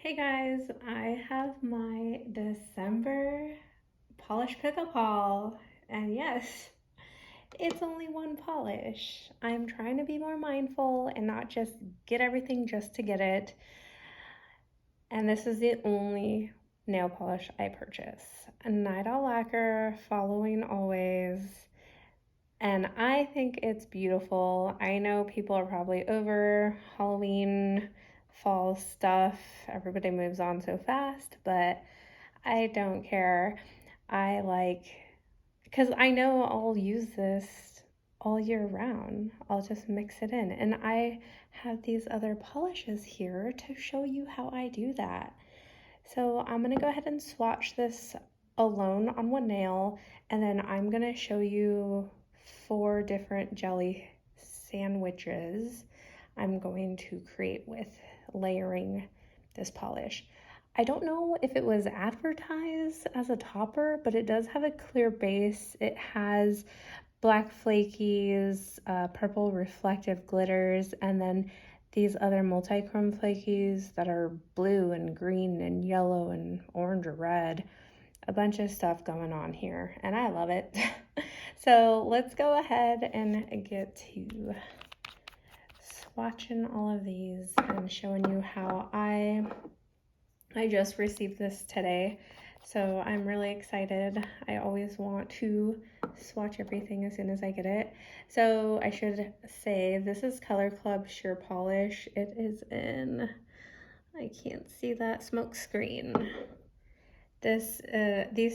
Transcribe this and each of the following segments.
Hey guys, I have my December polish pickup haul, and yes, it's only one polish. I'm trying to be more mindful and not just get everything just to get it. And this is the only nail polish I purchase. A Night Owl lacquer, following always. And I think it's beautiful. I know people are probably over Halloween, fall stuff. Everybody moves on so fast, but I don't care. I like, because I know I'll use this all year round. I'll just mix it in. And I have these other polishes here to show you how I do that. So I'm going to go ahead and swatch this alone on one nail, and then I'm going to show you 4 different jelly sandwiches I'm going to create with layering this polish. I don't know if it was advertised as a topper, but it does have a clear base. It has black flakies, purple reflective glitters, and then these other multi-chrome flakies that are blue and green and yellow and orange or red. A bunch of stuff going on here, and I love it. So let's go ahead and get to swatching all of these and showing you how I just received this today, so I'm really excited. I always want to swatch everything as soon as I get it. So I should say this is Color Club Sheer Polish. It is in, I can't see that, smoke screen. These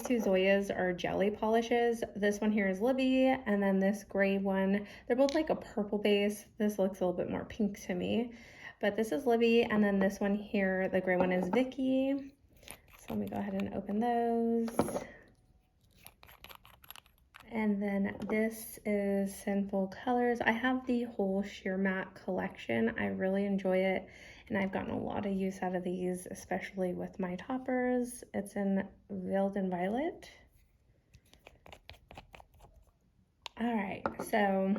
two Zoyas are jelly polishes. This one here is Libby, and then this gray one, they're both like a purple base. This looks a little bit more pink to me, but this is Libby, and then this one here, the gray one, is Vicky. So let me go ahead and open those. And then this is Sinful Colors. I have the whole sheer matte collection. I really enjoy it, and I've gotten a lot of use out of these, especially with my toppers. It's in Veiled in Violet. All right, so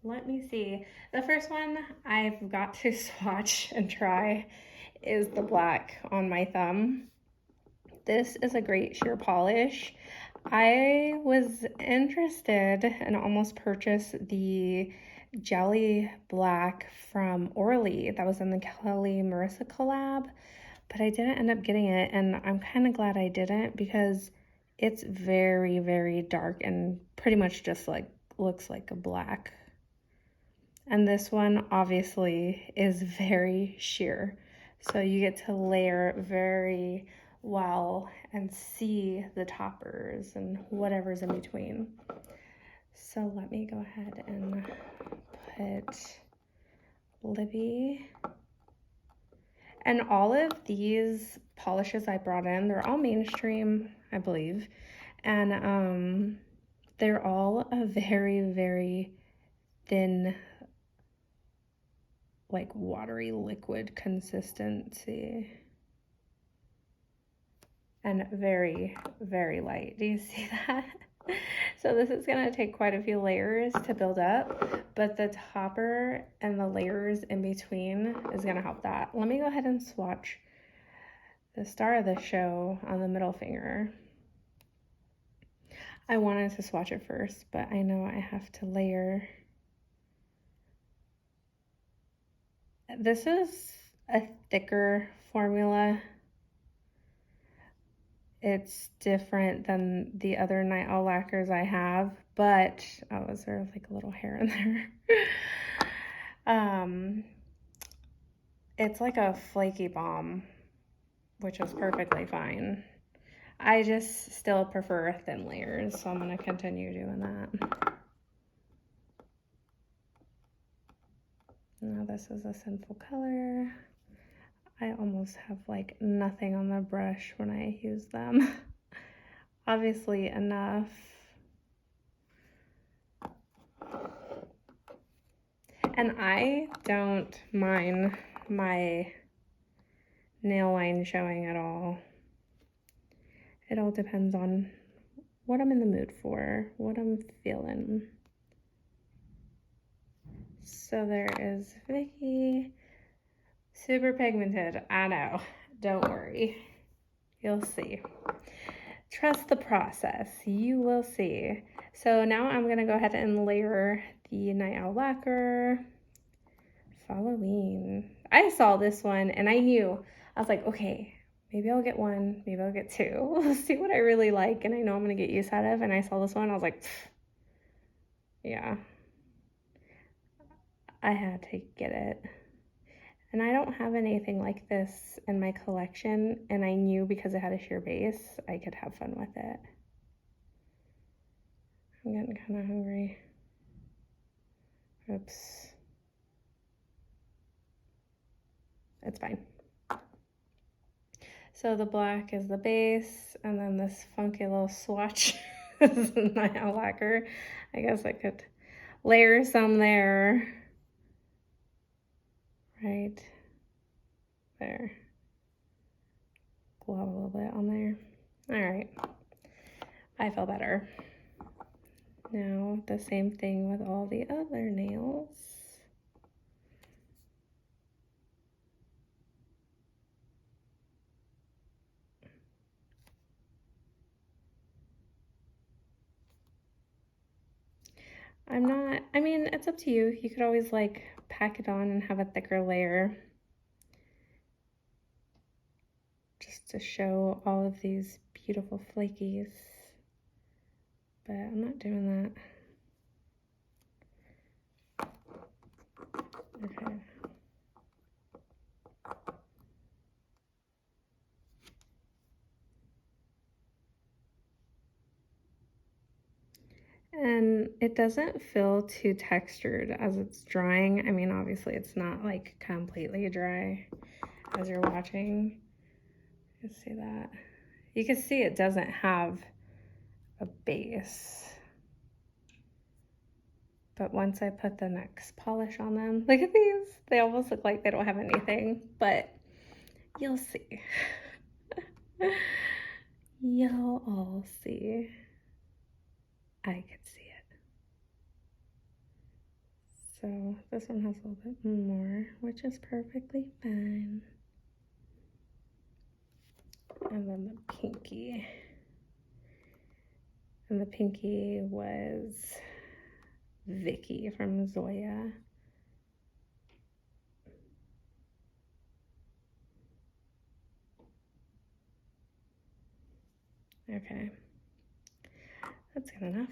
let me see. The first one I've got to swatch and try is the black on my thumb. This is a great sheer polish. I was interested and almost purchased the Jelly Black from Orly that was in the Kelly Marissa collab, but I didn't end up getting it, and I'm kind of glad I didn't because it's very, very dark and pretty much just like looks like a black. And this one obviously is very sheer, so you get to layer very well and see the toppers and whatever's in between. So let me go ahead and put Libby. And all of these polishes I brought in, they're all mainstream, I believe. And they're all a very, very thin, like watery liquid consistency. And very, very light. Do you see that? So this is gonna take quite a few layers to build up, but the topper and the layers in between is gonna help that. Let me go ahead and swatch the star of the show on the middle finger. I wanted to swatch it first, but I know I have to layer. This is a thicker formula. It's different than the other Night Owl lacquers I have, but oh, is there like a little hair in there? It's like a flaky balm, which is perfectly fine. I just still prefer thin layers, so I'm gonna continue doing that. Now this is a Sinful Color. I almost have like nothing on the brush when I use them. Obviously enough. And I don't mind my nail line showing at all. It all depends on what I'm in the mood for, what I'm feeling. So there is Vicky. Super pigmented, I know. Don't worry. You'll see. Trust the process. You will see. So now I'm going to go ahead and layer the Night Owl lacquer. It's Halloween. I saw this one and I knew. I was like, okay, maybe I'll get one. Maybe I'll get two. We'll see what I really like and I know I'm going to get use out of. And I saw this one. I was like, yeah. I had to get it. And I don't have anything like this in my collection, and I knew because it had a sheer base, I could have fun with it. I'm getting kind of hungry. Oops. It's fine. So the black is the base, and then this funky little swatch is the Night Owl lacquer. I guess I could layer some there. Right there. Glop a little bit on there. All right. I feel better. Now the same thing with all the other nails. I mean, it's up to you. You could always like pack it on and have a thicker layer. Just to show all of these beautiful flakies. But I'm not doing that. Okay. And it doesn't feel too textured as it's drying. I mean, obviously it's not like completely dry as you're watching. You can see that. You can see it doesn't have a base. But once I put the next polish on them, look at these. They almost look like they don't have anything, but you'll see. You'll all see. I can see it. So this one has a little bit more, which is perfectly fine. And then the pinky. And the pinky was Vicky from Zoya. Okay, that's good enough.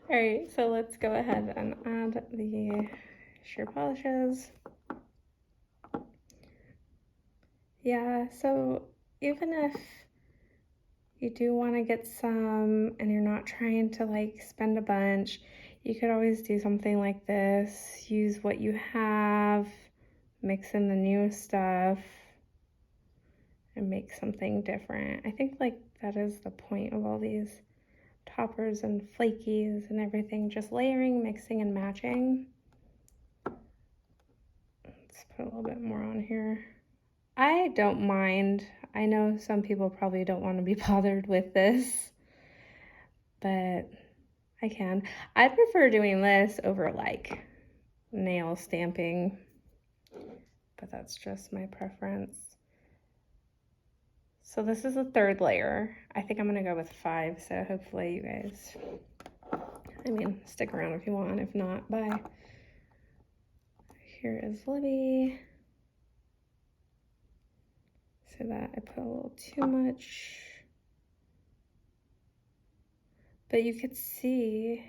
All right, so let's go ahead and add the sheer polishes. Yeah, so even if you do want to get some and you're not trying to like spend a bunch, you could always do something like this. Use what you have, mix in the new stuff, and make something different. I think like that is the point of all these toppers and flakies and everything, just layering, mixing, and matching. Let's put a little bit more on here. I don't mind. I know some people probably don't want to be bothered with this, but I can. I prefer doing this over like nail stamping, but that's just my preference. So this is the third layer. I think I'm gonna go with 5, so hopefully you guys, I mean, stick around if you want. If not, bye. Here is Libby. So that I put a little too much. But you could see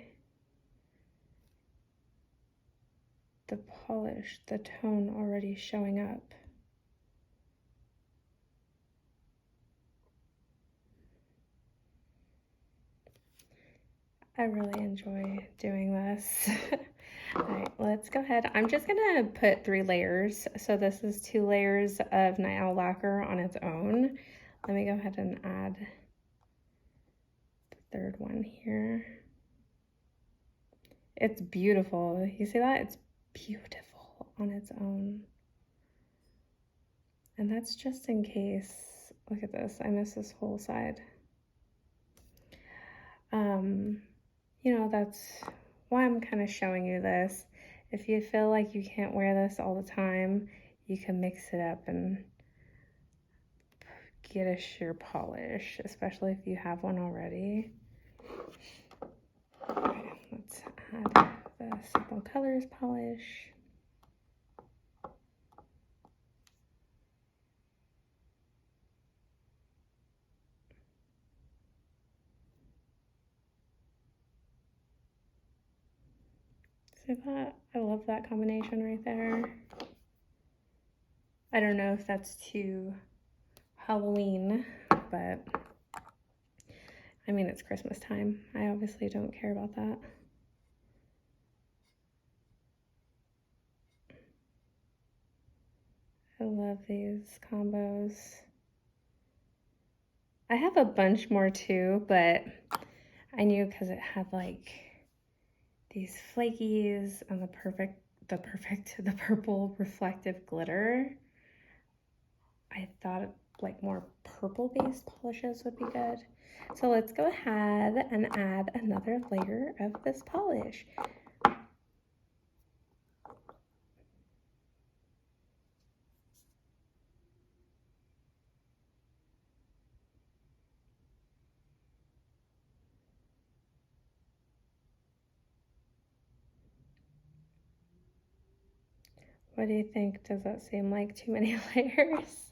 the polish, the tone already showing up. I really enjoy doing this. All right, let's go ahead. I'm just gonna put 3 layers. So this is 2 layers of Night Owl lacquer on its own. Let me go ahead and add the 3rd one here. It's beautiful. You see that? It's beautiful on its own. And that's just in case. Look at this. I missed this whole side. You know, that's why I'm kind of showing you this, If you feel like you can't wear this all the time, you can mix it up and get a sheer polish, especially if you have one already. Okay, let's add the Simple Colors polish. See that? I love that combination right there. I don't know if that's too Halloween, but I mean, it's Christmas time. I obviously don't care about that. I love these combos. I have a bunch more too, but I knew because it had like these flakies and the purple reflective glitter. I thought like more purple based polishes would be good. So let's go ahead and add another layer of this polish. What do you think? Does that seem like too many layers?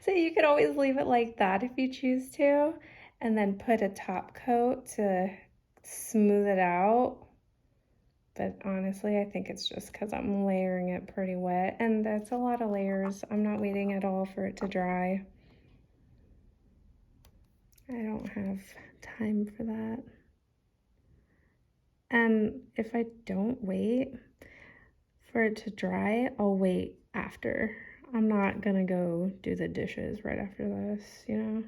So you could always leave it like that if you choose to, and then put a top coat to smooth it out. But honestly, I think it's just because I'm layering it pretty wet, and that's a lot of layers. I'm not waiting at all for it to dry. I don't have time for that. And if I don't wait for it to dry, I'll wait after. I'm not gonna go do the dishes right after this, you know?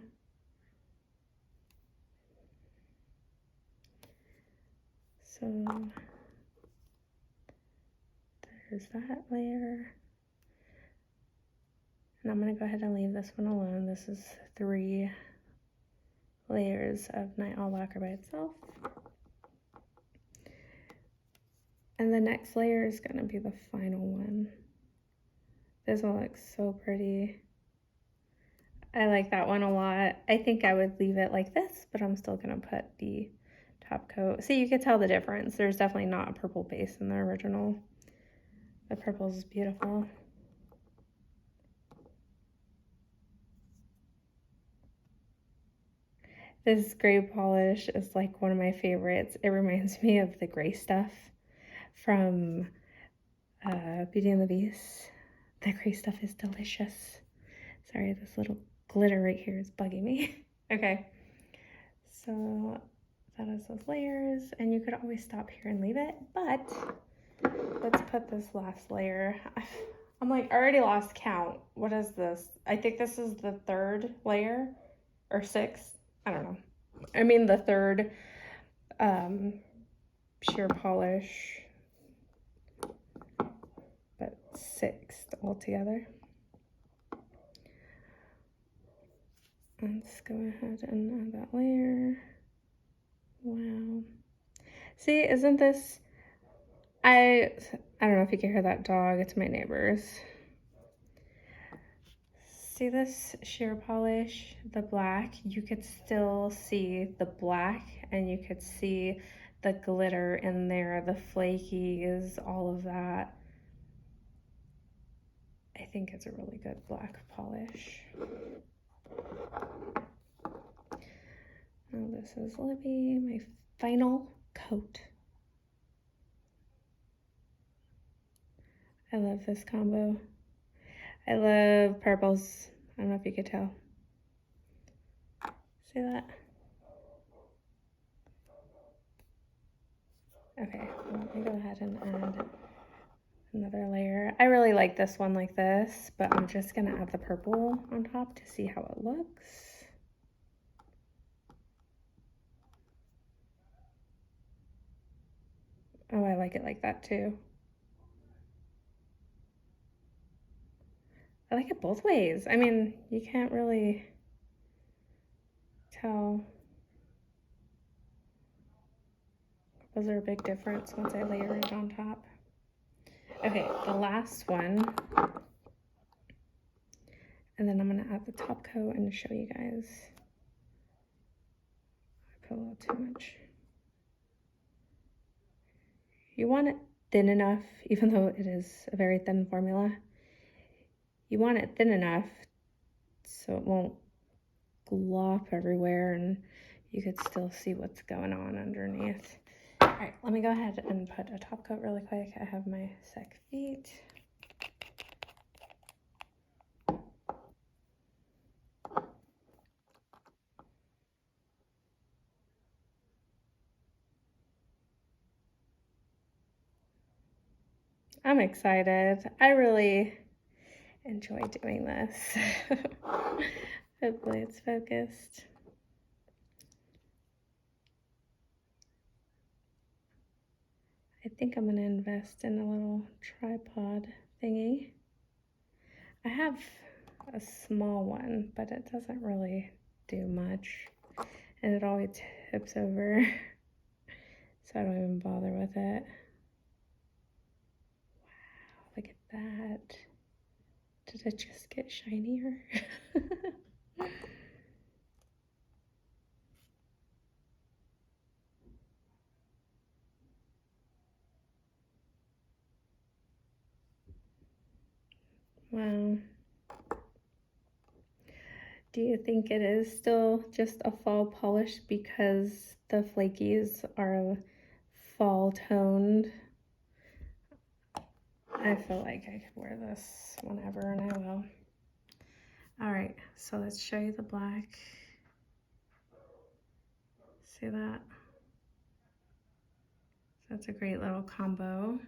So there's that layer. And I'm gonna go ahead and leave this one alone. This is 3 layers of Night Owl Lacquer by itself. And the next layer is gonna be the final one. This one looks so pretty. I like that one a lot. I think I would leave it like this, but I'm still gonna put the top coat. See, you can tell the difference. There's definitely not a purple base in the original. The purple is beautiful. This gray polish is like one of my favorites. It reminds me of the gray stuff from Beauty and the Beast. The gray stuff is delicious. Sorry, this little glitter right here is bugging me. Okay, so that is those layers, and you could always stop here and leave it, but let's put this last layer. I'm like, I already lost count. What is this? I think this is the 3rd layer, or 6th. I don't know. I mean the 3rd sheer polish, but 6th altogether. Let's go ahead and add that layer. Wow. See, isn't this, I don't know if you can hear that dog, it's my neighbor's. See this sheer polish, the black, you could still see the black and you could see the glitter in there, the flakies, all of that. I think it's a really good black polish. Now this is Libby, my final coat. I love this combo. I love purples. I don't know if you could tell. See that? Okay, let me go ahead and add another layer. I really like this one like this, but I'm just gonna add the purple on top to see how it looks. Oh, I like it like that too. I like it both ways. I mean, you can't really tell. Was there a big difference once I layer it on top? Okay, the last one. And then I'm gonna add the top coat and show you guys. I put a little too much. You want it thin enough, even though it is a very thin formula. You want it thin enough so it won't glop everywhere and you could still see what's going on underneath. All right, let me go ahead and put a top coat really quick. I have my sec feet. I'm excited. I really enjoy doing this. Hopefully it's focused. I think I'm gonna invest in a little tripod thingy. I have a small one, but it doesn't really do much. And it always tips over, so I don't even bother with it. Wow, look at that. Did it just get shinier? Wow. Do you think it is still just a fall polish because the flakies are fall toned? I feel like I could wear this whenever, and I will. All right, so let's show you the black. See that? That's a great little combo.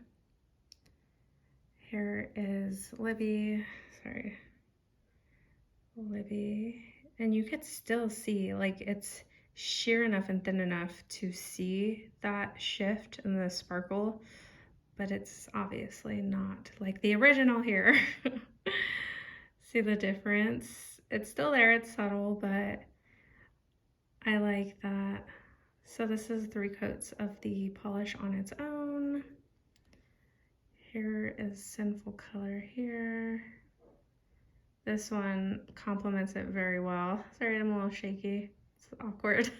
Here is Libby, and you could still see, like, it's sheer enough and thin enough to see that shift in the sparkle, but it's obviously not like the original here. See the difference? It's still there, it's subtle, but I like that. So this is 3 coats of the polish on its own. Here is Sinful Color here. This one complements it very well. Sorry, I'm a little shaky. It's awkward.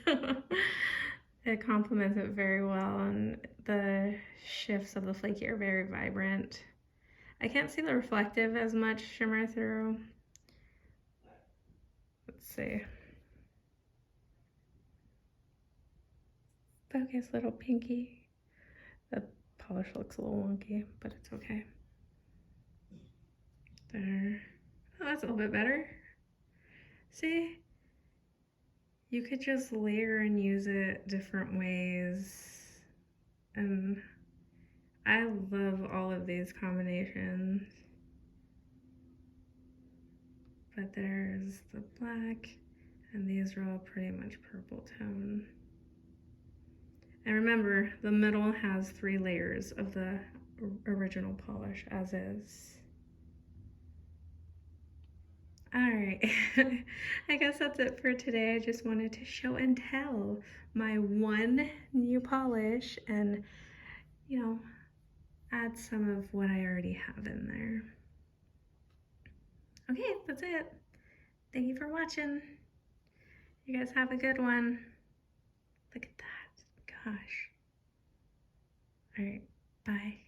It complements it very well, and the shifts of the flaky are very vibrant. I can't see the reflective as much shimmer through. Let's see. Focus, little pinky. The polish looks a little wonky, but it's okay. There. Oh, that's a little bit better. See? You could just layer and use it different ways. And I love all of these combinations. But there's the black, and these are all pretty much purple tone. And remember, the middle has 3 layers of the original polish as is. All right, I guess that's it for today. I just wanted to show and tell my one new polish and, you know, add some of what I already have in there. Okay, that's it. Thank you for watching. You guys have a good one. Look at that. Gosh. All right, bye.